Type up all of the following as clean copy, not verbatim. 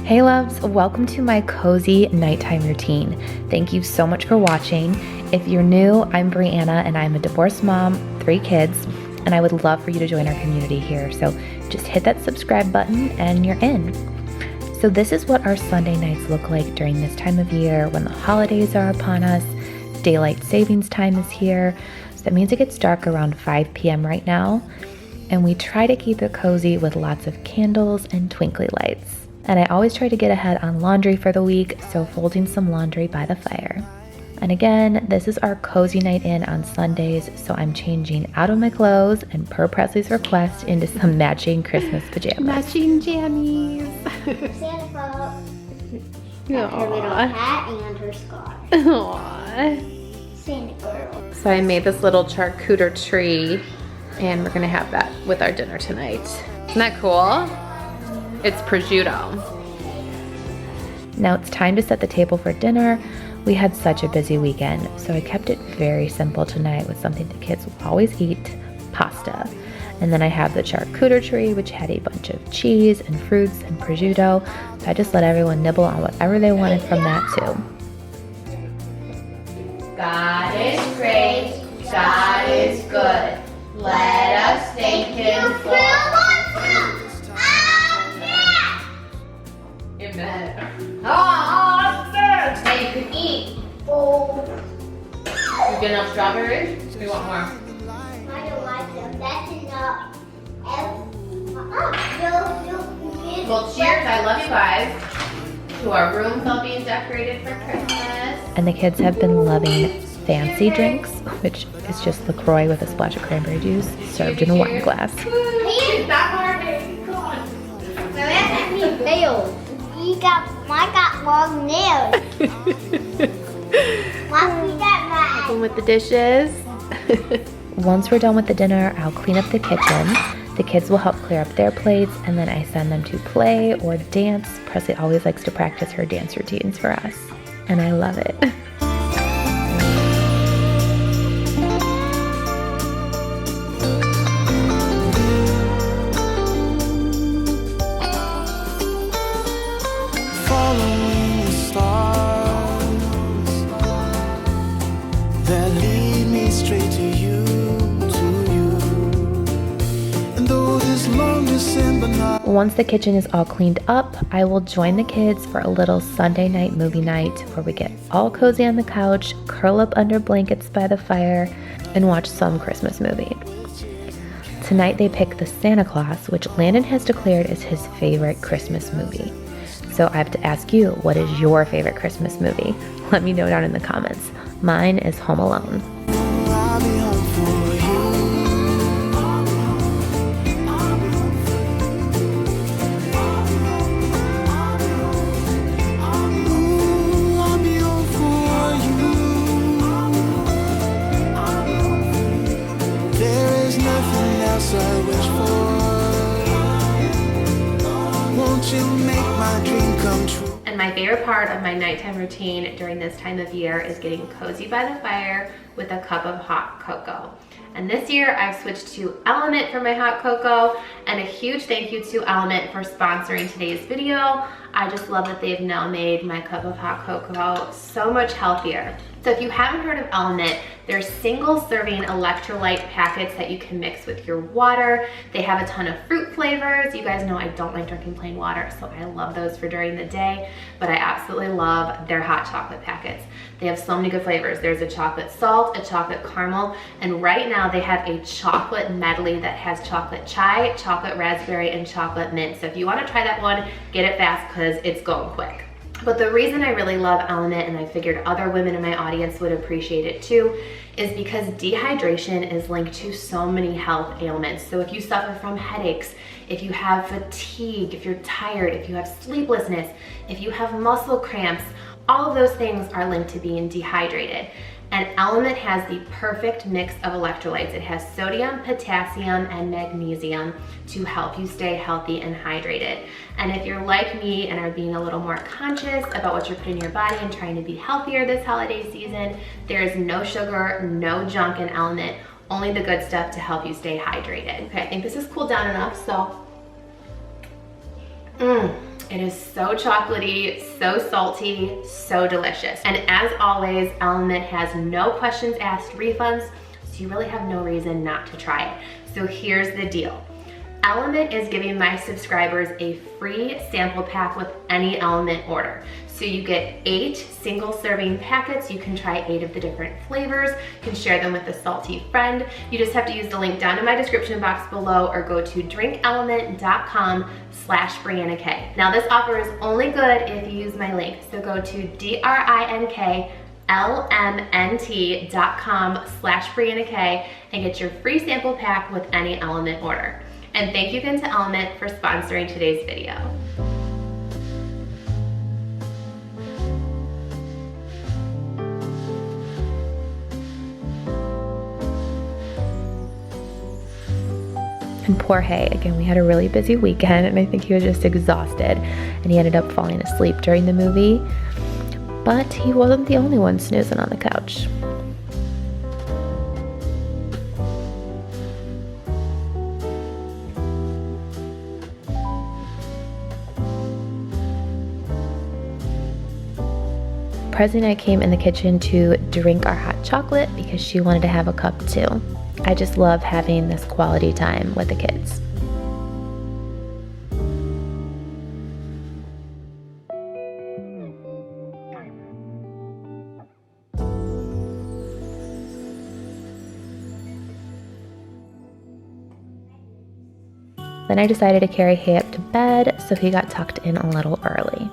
Hey loves, welcome to my cozy nighttime routine. Thank you so much for watching. If you're new, I'm Brianna and I'm a divorced mom, 3 kids, and I would love for you to join our community here. So just hit that subscribe button and you're in. So this is what our Sunday nights look like during this time of year when the holidays are upon us. Daylight savings time is here. So that means it gets dark around 5 p.m. right now. And we try to keep it cozy with lots of candles and twinkly lights. And I always try to get ahead on laundry for the week, so folding some laundry by the fire. And again, this is our cozy night in on Sundays, so I'm changing out of my clothes and per Presley's request into some matching Christmas pajamas. Matching jammies. Santa Claus. Aww. Her little hat and her scarf. Aww. Santa girl. So I made this little charcuterie and we're gonna have that with our dinner tonight. Isn't that cool? It's prosciutto. Now it's time to set the table for dinner. We had such a busy weekend, so I kept it very simple tonight with something the kids will always eat, pasta. And then I have the charcuterie, which had a bunch of cheese and fruits and prosciutto. So I just let everyone nibble on whatever they wanted from that too. God is great, God is good. Let us thank Him for. Amen. Oh, now you can eat. Oh. You get enough strawberries? We want more. I don't like them. That's enough. Well, cheers. I love you guys. To our rooms all being decorated for Christmas. And the kids have been loving fancy drinks, which is just LaCroix with a splash of cranberry juice served in a wine glass. Nails. Mine got long nails. Mommy got mine. Helping with the dishes. Once we're done with the dinner, I'll clean up the kitchen. The kids will help clear up their plates, and then I send them to play or dance. Presley always likes to practice her dance routines for us, and I love it. Following the stars that lead me straight to you. And though this long December night. Once the kitchen is all cleaned up, I will join the kids for a little Sunday night movie night where we get all cozy on the couch, curl up under blankets by the fire, and watch some Christmas movie. Tonight they pick The Santa Claus, which Landon has declared is his favorite Christmas movie. So I have to ask you, what is your favorite Christmas movie? Let me know down in the comments. Mine is Home Alone. I'll be home for you. Ooh, I'll be home for you. There is nothing else I wish for. Won't you make my dream come true? And my favorite part of my nighttime routine during this time of year is getting cozy by the fire with a cup of hot cocoa. And this year I've switched to Element for my hot cocoa, and a huge thank you to Element for sponsoring today's video. I just love that they've now made my cup of hot cocoa so much healthier. So if you haven't heard of Element, they're single serving electrolyte packets that you can mix with your water. They have a ton of fruit flavors. You guys know I don't like drinking plain water, so I love those for during the day, but I absolutely love their hot chocolate packets. They have so many good flavors. There's a chocolate salt, a chocolate caramel, and right now they have a chocolate medley that has chocolate chai, chocolate raspberry, and chocolate mint. So if you want to try that one, get it fast because it's going quick. But the reason I really love Element, and I figured other women in my audience would appreciate it too, is because dehydration is linked to so many health ailments. So if you suffer from headaches, if you have fatigue, if you're tired, if you have sleeplessness, if you have muscle cramps, all of those things are linked to being dehydrated. And Element has the perfect mix of electrolytes. It has sodium, potassium, and magnesium to help you stay healthy and hydrated. And if you're like me and are being a little more conscious about what you're putting in your body and trying to be healthier this holiday season, there is no sugar, no junk in Element, only the good stuff to help you stay hydrated. Okay, I think this is cooled down enough, so It is so chocolatey, so salty, so delicious. And as always, Element has no questions asked refunds, so you really have no reason not to try it. So here's the deal. Element is giving my subscribers a free sample pack with any Element order. So you get 8 single serving packets. You can try 8 of the different flavors. You can share them with a salty friend. You just have to use the link down in my description box below or go to drinkelement.com/Brianna K. Now this offer is only good if you use my link. So go to drinklmnt.com/Brianna K and get your free sample pack with any Element order. And thank you again to Element for sponsoring today's video. And poor Hay, again, we had a really busy weekend and I think he was just exhausted and he ended up falling asleep during the movie. But he wasn't the only one snoozing on the couch. Prezi and I came in the kitchen to drink our hot chocolate because she wanted to have a cup too. I just love having this quality time with the kids. Then I decided to carry Hay up to bed, so he got tucked in a little early.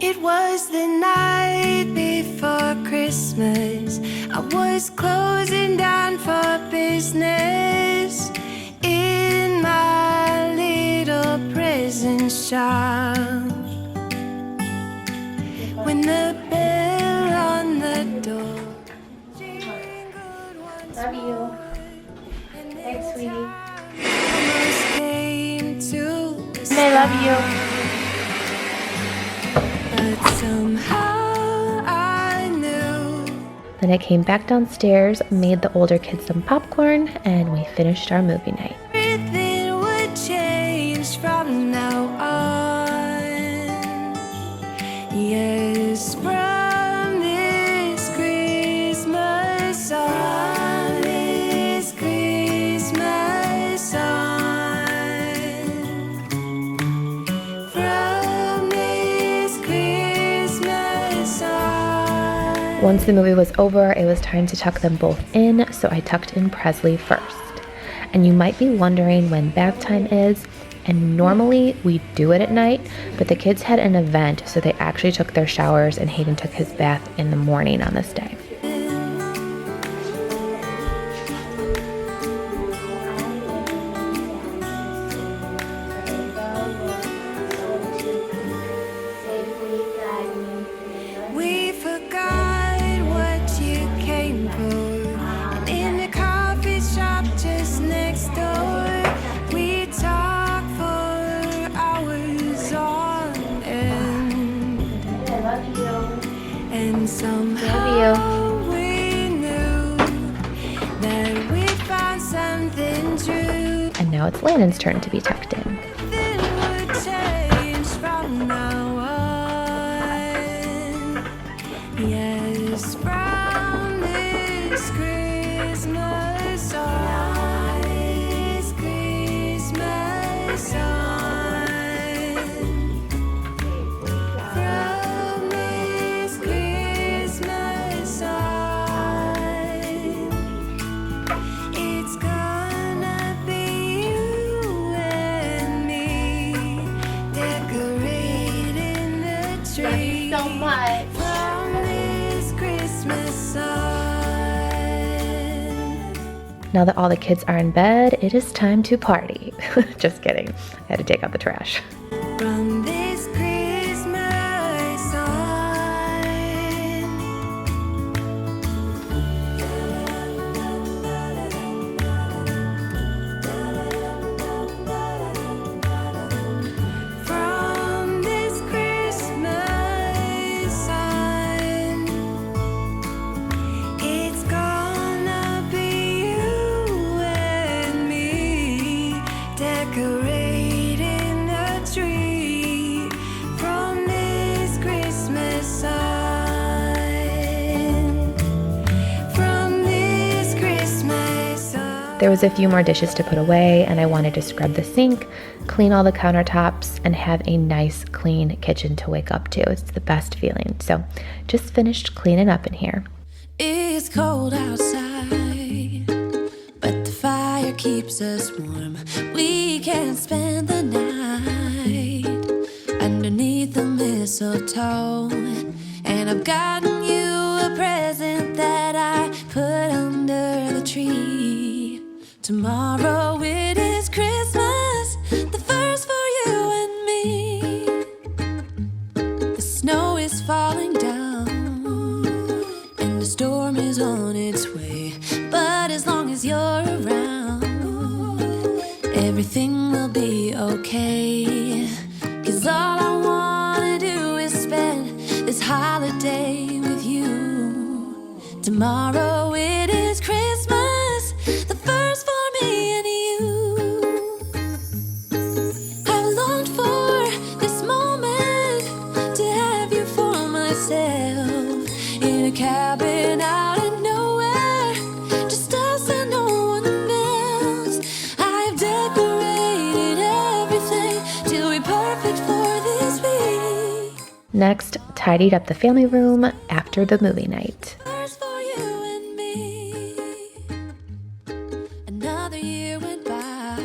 It was the night before Christmas. I was closing down for business in my little prison shop. When the bell on the door jingled once Love you. more, and Thanks, the sweetie. time almost came to a I love you. but somehow I knew. Then I came back downstairs, made the older kids some popcorn, and we finished our movie night. Everything would change from now on. Yes, from this Christmas on. This Christmas on. From this Christmas on. Once the movie was over, it was time to tuck them both in, so I tucked in Presley first. And you might be wondering when bath time is, and normally we do it at night, but the kids had an event, so they actually took their showers and Hayden took his bath in the morning on this day. We forgot what you came for, and in the coffee shop just next door, we talked for hours on end. I love you. And somehow we knew that we found something true. And now it's Landon's turn to be tucked in. Nothing would change from now on. Yes, from this Christmas on. This Christmas on. From this Christmas on. It's gonna be you and me decorating the tree. Love you so much. From this Christmas on. Now that all the kids are in bed, it is time to party. Just kidding. I had to take out the trash. From this Christmas on. From this Christmas on. There was a few more dishes to put away, and I wanted to scrub the sink, clean all the countertops, and have a nice clean kitchen to wake up to. It's the best feeling. So just finished cleaning up in here. It's cold outside, but the fire keeps us warm. We can spend the night underneath the mistletoe. And I've gotten you a present that I put under the tree. Tomorrow it is Christmas, the first for you and me. The snow is falling down and the storm is on its way. But as long as you're around, everything will be okay. 'Cause all I wanna do is spend this holiday with you. Tomorrow it is Christmas, the first for me and you. I've longed for this moment to have you for myself, in a cabin out in nowhere, just us and no one else. I've decorated everything to be perfect for this week. Next, tidied up the family room after the movie night. First for you and me. Another year went by,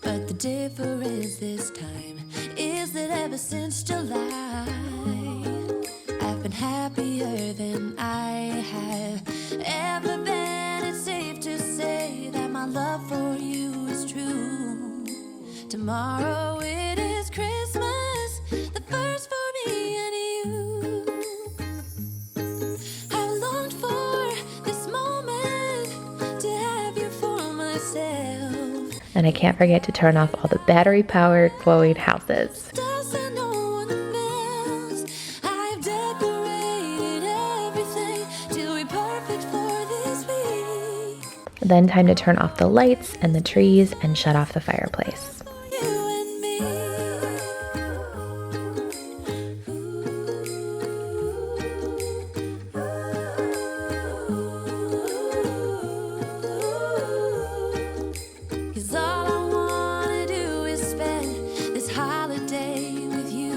but the difference this time is that ever since July, I've been happier than I have ever been. It's safe to say that my love for you is true. Tomorrow it is Christmas, the first for me and you. I've longed for this moment to have you for myself. And I can't forget to turn off all the battery-powered glowing houses. Just and no one else. I've decorated everything to be perfect for this week. Then time to turn off the lights and the trees and shut off the fireplace. You and me. Cause all I wanna do is spend this holiday with you.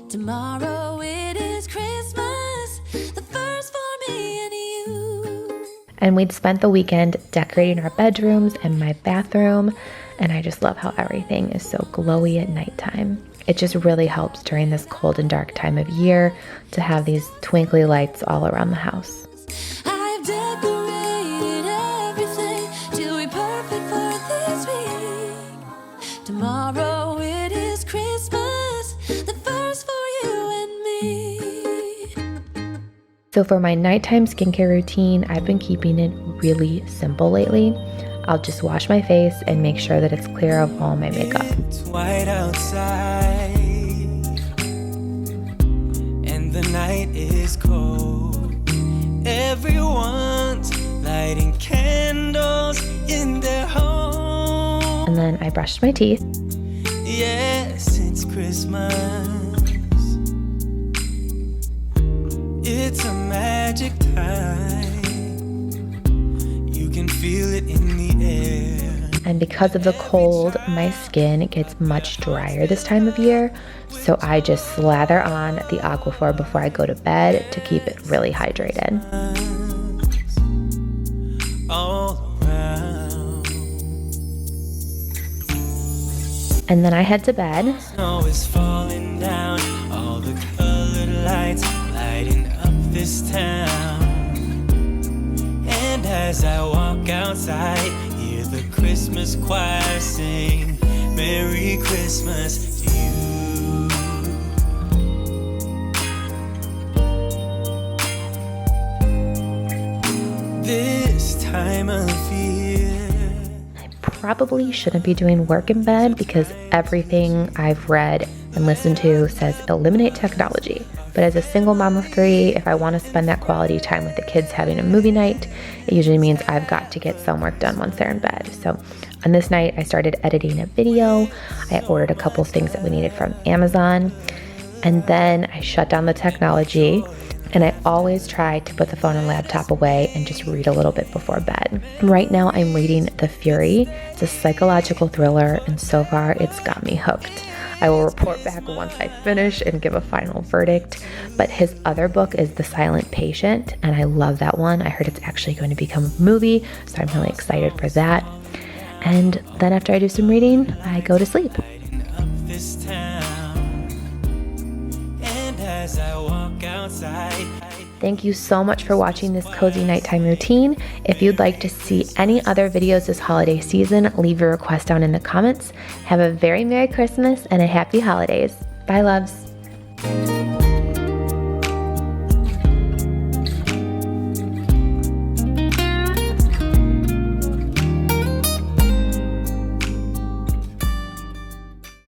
Tomorrow it is Christmas, the first for me and you. And we'd spent the weekend decorating our bedrooms and my bathroom, and I just love how everything is so glowy at nighttime. It just really helps during this cold and dark time of year to have these twinkly lights all around the house. I've decorated everything to be perfect for this week. Tomorrow it is Christmas, the first for you and me. So for my nighttime skincare routine, I've been keeping it really simple lately. I'll just wash my face and make sure that it's clear of all my makeup. It's white outside, and the night is cold. Everyone's lighting candles in their home. And then I brushed my teeth. Yes, it's Christmas. It's a magic time. You can feel it in the air. And because of the cold, my skin gets much drier this time of year. So I just slather on the Aquaphor before I go to bed to keep it really hydrated. All around. And then I head to bed. Snow is falling down. All the colored lights lighting up this town. And as I walk outside, hear the Christmas choir sing Merry Christmas to you. This time of year, I probably shouldn't be doing work in bed because everything I've read and listened to says eliminate technology. But as a single mom of 3, if I want to spend that quality time with the kids having a movie night, it usually means I've got to get some work done once they're in bed. So on this night, I started editing a video. I ordered a couple things that we needed from Amazon. And then I shut down the technology, And I always try to put the phone and laptop away and just read a little bit before bed. Right now I'm reading The Fury. It's a psychological thriller, and so far it's got me hooked. I will report back once I finish and give a final verdict. But his other book is The Silent Patient, and I love that one. I heard it's actually going to become a movie, so I'm really excited for that. And then after I do some reading, I go to sleep. This town, and as I walk outside, Thank you so much for watching this cozy nighttime routine. If you'd like to see any other videos this holiday season, leave your request down in the comments. Have a very Merry Christmas and a Happy Holidays. Bye, loves.